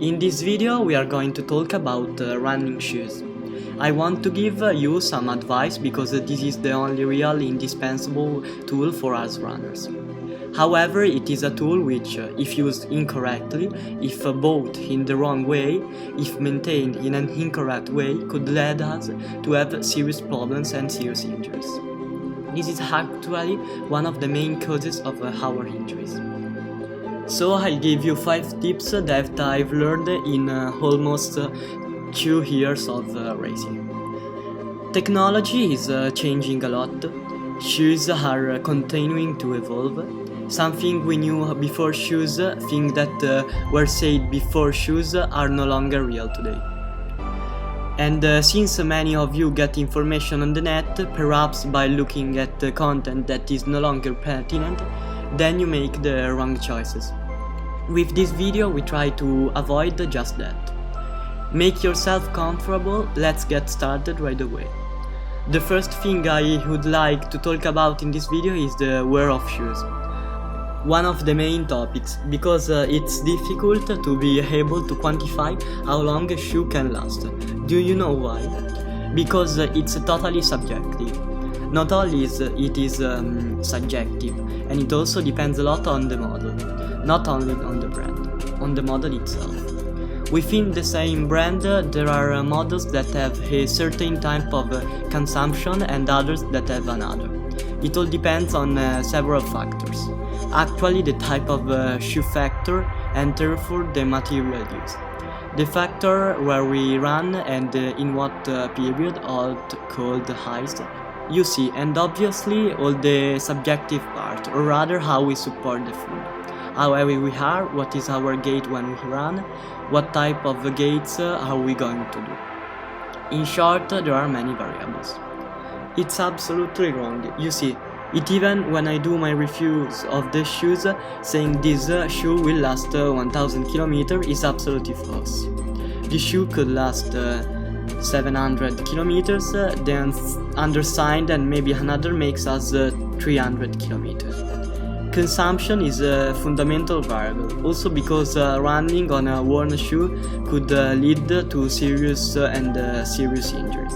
In this video we are going to talk about running shoes. I want to give you some advice because this is the only real indispensable tool for us runners. However, it is a tool which, if used incorrectly, if bought in the wrong way, if maintained in an incorrect way, could lead us to have serious problems and serious injuries. This is actually one of the main causes of our injuries. So I'll give you 5 tips that I've learned in almost 2 years of racing. Technology is changing a lot. Shoes are continuing to evolve. Something we knew before shoes, things that were said before shoes are no longer real today. And since many of you get information on the net, perhaps by looking at the content that is no longer pertinent, then you make the wrong choices. With this video we try to avoid just that. Make yourself comfortable, let's get started right away. The first thing I would like to talk about in this video is the wear of shoes. One of the main topics, because it's difficult to be able to quantify how long a shoe can last. Do you know why? Because it's totally subjective. Not only is it subjective, and it also depends a lot on the model, not only on the brand, on the model itself. Within the same brand, there are models that have a certain type of consumption and others that have another. It all depends on several factors. Actually, the type of shoe factor and therefore the material used. The factor where we run and in what period, all called height. You see, and obviously all the subjective part, or rather how we support the foot. How heavy we are, what is our gait when we run, what type of gaits are we going to do. In short, there are many variables. It's absolutely wrong. You see, it even when I do my reviews of the shoes, saying this shoe will last 1000 km is absolutely false. The shoe could last 700 kilometers, then undersigned and maybe another makes us 300 kilometers. Consumption is a fundamental variable, also because running on a worn shoe could lead to serious serious injuries.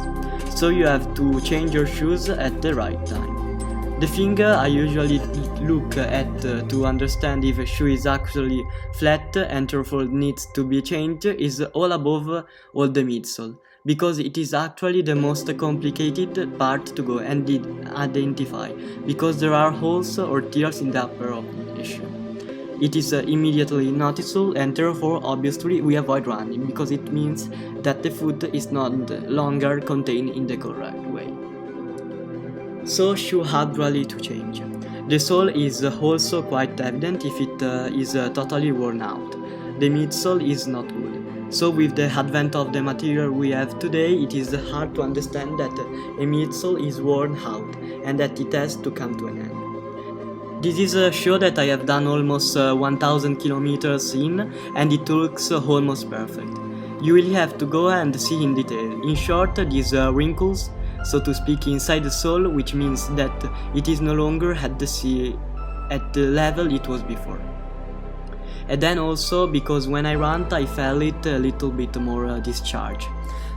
So you have to change your shoes at the right time. The thing I usually look at to understand if a shoe is actually flat and therefore needs to be changed is all above all the midsole, because it is actually the most complicated part to go and identify, because there are holes or tears in the upper of the shoe. It is immediately noticeable and therefore obviously we avoid running, because it means that the foot is not longer contained in the correct way. So shoe gradually to change. The sole is also quite evident if it is totally worn out. The midsole is not good. So with the advent of the material we have today, it is hard to understand that a midsole is worn out and that it has to come to an end. This is a shoe that I have done almost 1000 kilometers in, and it looks almost perfect. You will have to go and see in detail. In short, these wrinkles, so to speak, inside the sole, which means that it is no longer at the level it was before. And then also because when I ran I felt it a little bit more discharge.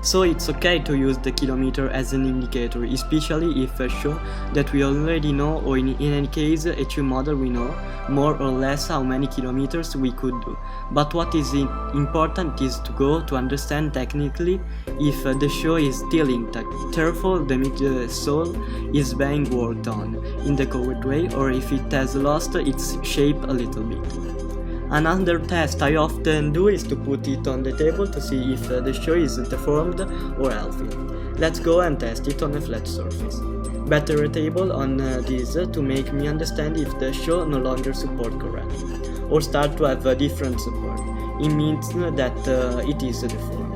So it's okay to use the kilometer as an indicator, especially if a shoe that we already know, or in any case a shoe model we know more or less how many kilometers we could do. But what is important is to go to understand technically if the shoe is still intact, therefore the midsole is being worked on in the correct way, or if it has lost its shape a little bit. Another test I often do is to put it on the table to see if the shoe is deformed or healthy. Let's go and test it on a flat surface. Better a table on this to make me understand if the shoe no longer supports correctly, or start to have a different support. It means that it is deformed.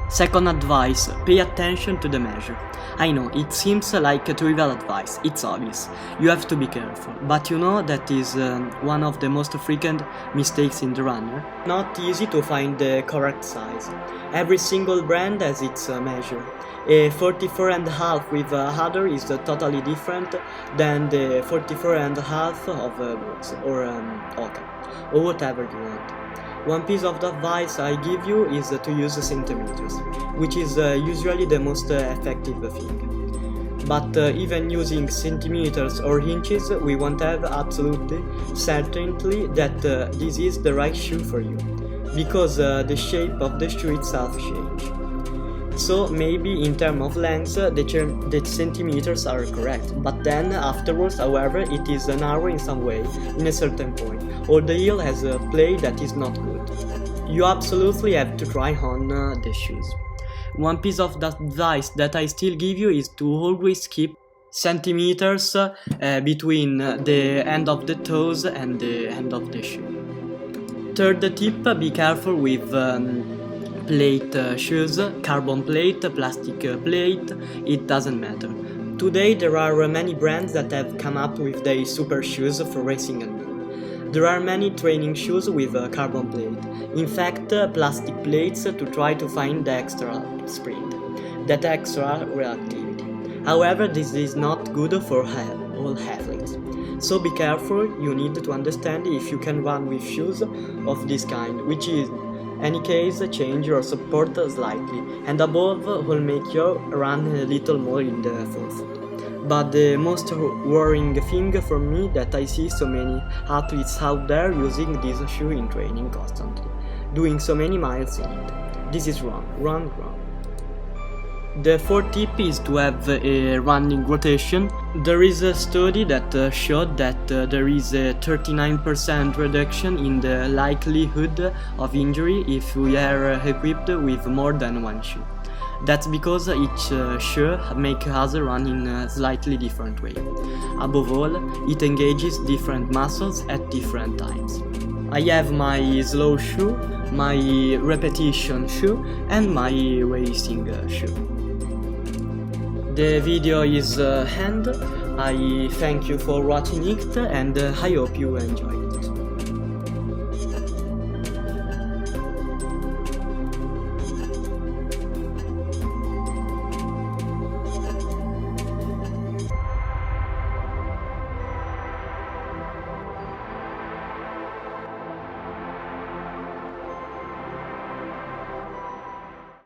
Second advice, pay attention to the measure. I know, it seems like a trivial advice, it's obvious, you have to be careful, but you know that is one of the most frequent mistakes in the runner. Not easy to find the correct size. Every single brand has its measure. A 44.5 with a other is totally different than the 44.5 of Brooks or Oka, or whatever you want. One piece of advice I give you is to use centimeters, which is usually the most effective thing. But even using centimeters or inches, we won't have absolutely certainty that this is the right shoe for you, because the shape of the shoe itself changes. So maybe in terms of length the centimeters are correct, but then afterwards, however, it is narrow in some way, in a certain point, or the heel has a play that is not good. You absolutely have to try on the shoes. One piece of advice that I still give you is to always keep centimeters between the end of the toes and the end of the shoe. Third tip, be careful with plate shoes, carbon plate, plastic plate, it doesn't matter. Today there are many brands that have come up with their super shoes for racing and more. There are many training shoes with carbon plate, in fact plastic plates to try to find the extra sprint, that extra reactivity. However, this is not good for all athletes. So be careful, you need to understand if you can run with shoes of this kind, which is any case change your support slightly, and above will make you run a little more in the forefoot. But the most worrying thing for me that I see so many athletes out there using this shoe in training constantly, doing so many miles in it. This is wrong. The fourth tip is to have a running rotation. There is a study that showed that there is a 39% reduction in the likelihood of injury if we are equipped with more than one shoe. That's because each shoe makes us run in a slightly different way. Above all, it engages different muscles at different times. I have my slow shoe, my repetition shoe, and my racing shoe. The video is end. I thank you for watching it and I hope you enjoyed.